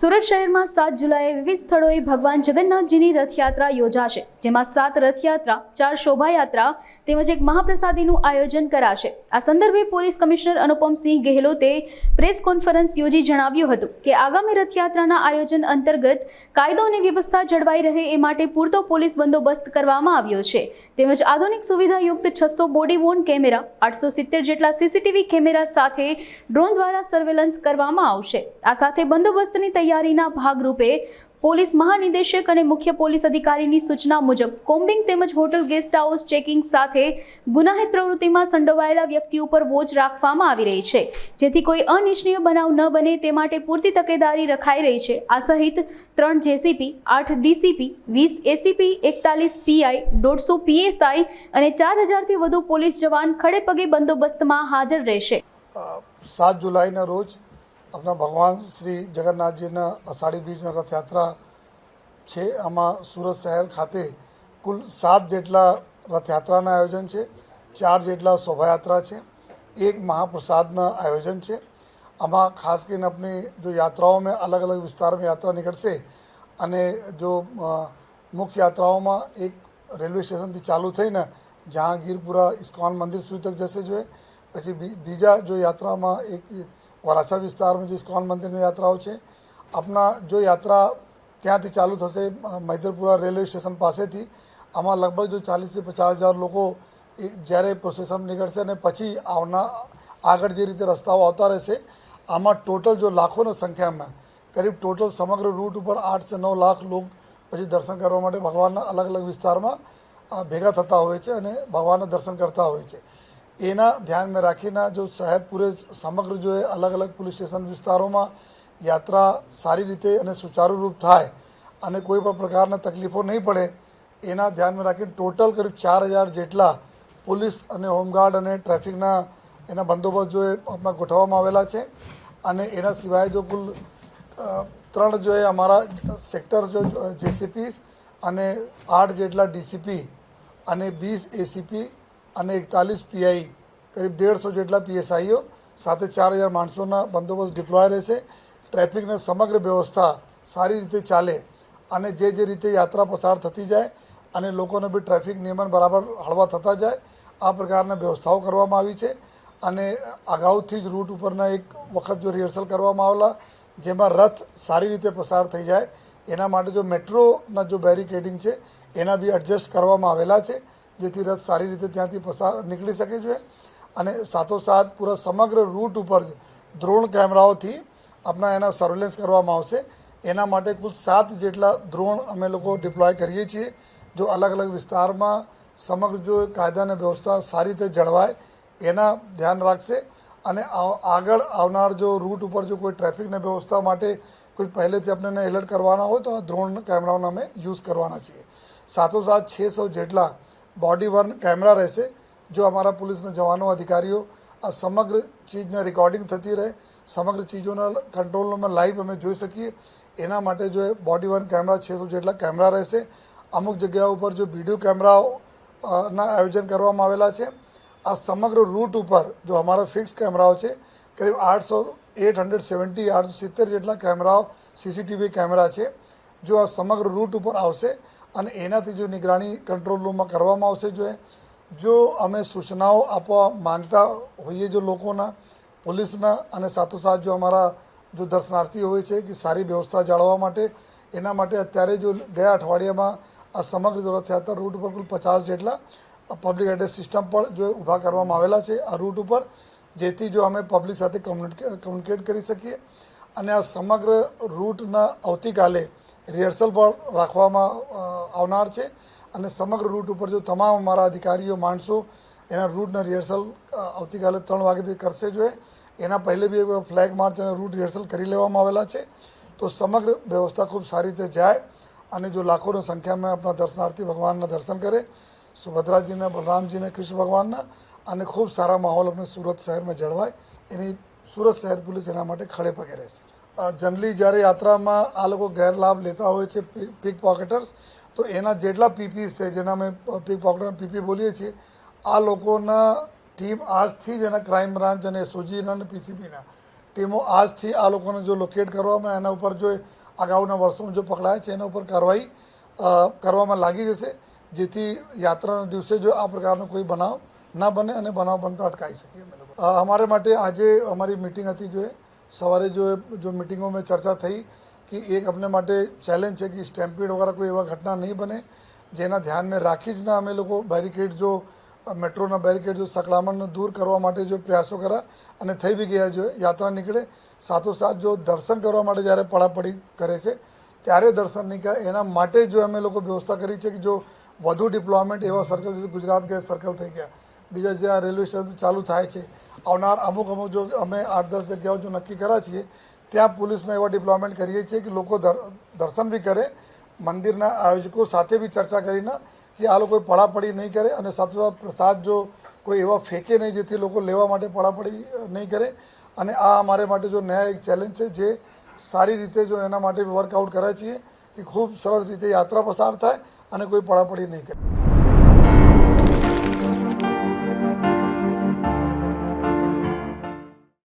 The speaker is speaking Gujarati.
સુરત શહેરમાં 7 જુલાઈએ વિવિધ સ્થળોએ ભગવાન જગન્નાથજીની રથયાત્રા યોજાશે, જેમાં 7 રથયાત્રા, 4 શોભાયાત્રા તેમજ એક મહાપ્રસાદીનું આયોજન કરાશે। આ સંદર્ભે પોલીસ કમિશનર અનુપમસિંહ ગેહલોતે પ્રેસ કોન્ફરન્સ યોજી જણાવ્યું હતું કે આગામી રથયાત્રાના આયોજન અંતર્ગત કાયદો અને વ્યવસ્થા જળવાઈ રહે એ માટે પૂરતો પોલીસ બંદોબસ્ત કરવામાં આવ્યો છે, તેમજ આધુનિક સુવિધાયુક્ત 600 બોડી વોર્ન કેમેરા, 870 જેટલા સીસીટીવી કેમેરા સાથે ડ્રોન દ્વારા સર્વેલન્સ કરવામાં આવશે। આ સાથે બંદોબસ્તની તૈયારીના ભાગરૂપે પોલીસ મહાનિદેશક અને મુખ્ય પોલીસ અધિકારીની સૂચના મુજબ કોમ્બિંગ તેમજ હોટલ ગેસ્ટ હાઉસ ચેકિંગ સાથે ગુનાહિત પ્રવૃત્તિમાં સંડોવાયેલા વ્યક્તિ ઉપર વોચ રાખવામાં આવી રહી છે, જેથી કોઈ અનિચ્છનીય બનાવ ન બને તે માટે પૂરતી તકેદારી રખાઈ રહી છે। આ સહિત 3 JCP, 8 DCP, 20 ACP, 41 PI, 150 PSI અને 4000થી વધુ પોલીસ જવાન ખડે પગે બંદોબસ્તમાં હાજર રહેશે। 7 जुलाई रोज अपना भगवान श्री जगन्नाथजीना अषाढ़ी बीजना रथयात्रा है। आमा सूरत शहर खाते कुल 7 जेटला रथयात्राना आयोजन है, 4 जेटला शोभायात्रा है, 1 महाप्रसादना आयोजन है। आमा खास कर अपनी जो यात्राओं में अलग अलग विस्तार में यात्रा निकलશે અને जो मुख्य यात्राओं में एक रेलवे स्टेशन थी चालू थी ने जहांगीरपुरा इस्कॉन मंदिर સુધી तक जैसे जो है પછી બીજા जो यात्रा में एक वराछा विस्तार में जो इस्कॉन मंदिर की यात्राओं है। अपना जो यात्रा त्याथी चालू थशे मैदरपुरा रेलवे स्टेशन पास थी। आमा लगभग जो 40 से 50,000 लोग જ્યારે પ્રોસેસન નીકળશે અને પછી આગળ જે રીતે રસ્તાઓ આવતા રહેશે, આમાં ટોટલ જો લાખોની સંખ્યામાં કરીબ ટોટલ સમગ્ર રૂટ ઉપર 8 से 9 લાખ લોક પછી દર્શન કરવા માટે ભગવાનના અલગ અલગ વિસ્તારમાં ભેગા થતા હોય છે અને ભગવાનના દર્શન કરતા હોય છે। એના ધ્યાનમાં રાખીને જો શહેર પૂરે સમગ્ર જો અલગ અલગ પોલીસ સ્ટેશન વિસ્તારોમાં યાત્રા સારી રીતે અને સુચારુરૂપ થાય અને કોઈ પણ પ્રકારના તકલીફો નહીં પડે એના ધ્યાનમાં રાખીને ટોટલ કરીબ 4000 જેટલા પોલીસ અને હોમગાર્ડ અને ટ્રાફિકના એના બંદોબસ્ત જો આપણા ગોઠવવામાં આવેલા છે। અને એના સિવાય જો કુલ 3 जो है हमारा सेक्टर जो जेसीपी અને 8 જેટલા ડીસીપી અને 20 એસીપી અને 41 પીઆઈ કરીબ 150 જેટલા પીએસઆઈઓ સાથે 4000 માણસોના બંદોબસ્ત ડિપ્લોય રહેશે। ટ્રાફિકની સમગ્ર વ્યવસ્થા સારી રીતે ચાલે અને જે રીતે યાત્રા પસાર થતી જાય અને લોકોને બી ટ્રાફિક નિયમન બરાબર હળવા થતા જાય આ પ્રકારના વ્યવસ્થાઓ કરવામાં આવી છે। અને અગાઉથી જ રૂટ ઉપરના એક વખત જો રિહર્સલ કરવામાં આવેલા જેમાં રથ સારી રીતે પસાર થઈ જાય એના માટે જો મેટ્રોના જો બેરિકેડિંગ છે એના બી એડજસ્ટ કરવામાં આવેલા છે, જેથી રથ સારી રીતે ત્યાંથી પસાર નીકળી શકે છે। અને સાથોસાથ પૂરા સમગ્ર રૂટ ઉપર ડ્રોન કેમેરાઓથી આપણા એના સર્વેલન્સ કરવામાં આવશે। એના માટે કુલ 7 જેટલા ડ્રોન અમે લોકો ડિપ્લોય કરીએ છીએ, જો અલગ અલગ વિસ્તારમાં સમગ્ર જો કાયદા અને વ્યવસ્થા સારી રીતે જળવાય એના ધ્યાન રાખશે। અને આગળ આવનાર જો રૂટ ઉપર જો કોઈ ટ્રાફિકની વ્યવસ્થા માટે કોઈ પહેલેથી આપણને એલર્ટ કરવાના હોય તો આ ડ્રોન કેમેરાઓનો અમે યુઝ કરવાના છીએ। સાથોસાથ 600 જેટલા बॉडी वर्न कैमरा रहશે, जो हमारा पुलिस जवानों अधिकारियों आ समग्र चीज़ने रिकॉर्डिंग थती रहे, समग्र चीज़ों कंट्रोल में लाइव अमे जोई सकीए एना माटे जो है बॉडी वर्न कैमरा 600 जेटला कैमरा रहશે। अमुक जगहों पर जो वीडियो कैमराओं ना आयोजन करवामां आवेला छे। आ समग्र रूट पर जो हमारा फिक्स कैमराओं है करीब 870 जेटला कैमराओं सीसीटीवी कैमरा है जो आ समग्र रूट पर आवशे અને એનાથી જો નિગરાણી કંટ્રોલ રૂમમાં કરવામાં આવશે। જો અમે સૂચનાઓ આપવા માંગતા હોઈએ જો લોકોના પોલીસના અને સાથોસાથ જો અમારા જો દર્શનાર્થી હોય છે કે સારી વ્યવસ્થા જાળવવા માટે એના માટે અત્યારે જો ગયા અઠવાડિયામાં આ સમગ્ર રથયાત્રા રૂટ ઉપર કુલ 50 જેટલા પબ્લિક એડ્રેસ સિસ્ટમ પણ જો ઊભા કરવામાં આવેલા છે આ રૂટ ઉપર, જેથી જો અમે પબ્લિક સાથે કમ્યુનિકેટ કરી શકીએ। અને આ સમગ્ર રૂટના આવતીકાલે रिहर्सल पर राखवामां आवनार छे અને समग्र रूट पर जो तमाम अमारा अधिकारीओ माणसों एना रूटना रिहर्सल आवतीकाले 3 वाग्याथी करशे। जो एना पहले भी एक फ्लेग मार्च और रूट रिहर्सल करी लेवामां आवेला छे, तो समग्र व्यवस्था खूब सारी रीते जाए અને जो लाखों संख्या में अपना दर्शनार्थी भगवान दर्शन करे, सुभद्रा जी ने, बलराम जी ने, कृष्ण भगवान અને खूब सारा माहौल अपने सूरत शहर में जळवाय एनी सूरत शहर पुलिस एना माटे खड़े पगे रहेशे। जनरली જ્યારે યાત્રામાં આ લોકો ગેરલાભ લેતા હોય છે પિક પોકેટર્સ, તો એના જેટલા પીપી છે જેના અમે પિક પોકેટર પીપી બોલીએ છીએ આ લોકોના ટીમ આજથી જ એના ક્રાઇમ બ્રાન્ચ અને એસઓજીના અને પીસીપીના ટીમો આજથી આ લોકોને જો લોકેટ કરવામાં એના ઉપર જો અગાઉના વર્ષોમાં જો પકડાયા છે એના ઉપર કાર્યવાહી કરવામાં લાગી જશે, જેથી યાત્રાના દિવસે જો આ પ્રકારનો કોઈ બનાવ ના બને અને બનાવ બનતા અટકાવી શકીએ. અમારે માટે આજે અમારી મીટિંગ હતી, જો સવારે જો મિટિંગોમાં ચર્ચા થઈ કે એક અમને માટે ચેલેન્જ છે કે સ્ટેમ્પીડ વગેરે કોઈ એવા ઘટના નહીં બને, જેના ધ્યાનમાં રાખી જ ના અમે લોકો બેરિકેડ જો મેટ્રોના બેરિકેડ જો સંકળામણને દૂર કરવા માટે જો પ્રયાસો કર્યા અને થઈ બી ગયા. જો યાત્રા નીકળે સાથોસાથ જો દર્શન કરવા માટે જ્યારે પડાપડી કરે છે ત્યારે દર્શન નહીં કરે, એના માટે જો અમે લોકો વ્યવસ્થા કરી છે કે જો વધુ ડિપ્લોયમેન્ટ એવા સર્કલ જે ગુજરાત ગેસ સર્કલ થઈ ગયા, બીજા જ્યાં રેલવે સ્ટેશન ચાલુ થાય છે, આવનાર અમુક જો અમે 8-10 જગ્યાઓ જો નક્કી કર્યા છીએ ત્યાં પોલીસને એવા ડિપ્લોયમેન્ટ કરીએ છીએ કે લોકો દર્શન બી કરે, મંદિરના આયોજકો સાથે બી ચર્ચા કરીને કે આ લોકો પડાપડી નહીં કરે અને સાથોસાથ પ્રસાદ જો કોઈ એવા ફેંકે નહીં જેથી લોકો લેવા માટે પડાપડી નહીં કરે. અને આ અમારે માટે જો નયા એક ચેલેન્જ છે જે સારી રીતે જો એના માટે વર્કઆઉટ કર્યા છીએ કે ખૂબ સરસ રીતે યાત્રા પસાર થાય અને કોઈ પડાપડી નહીં કરે.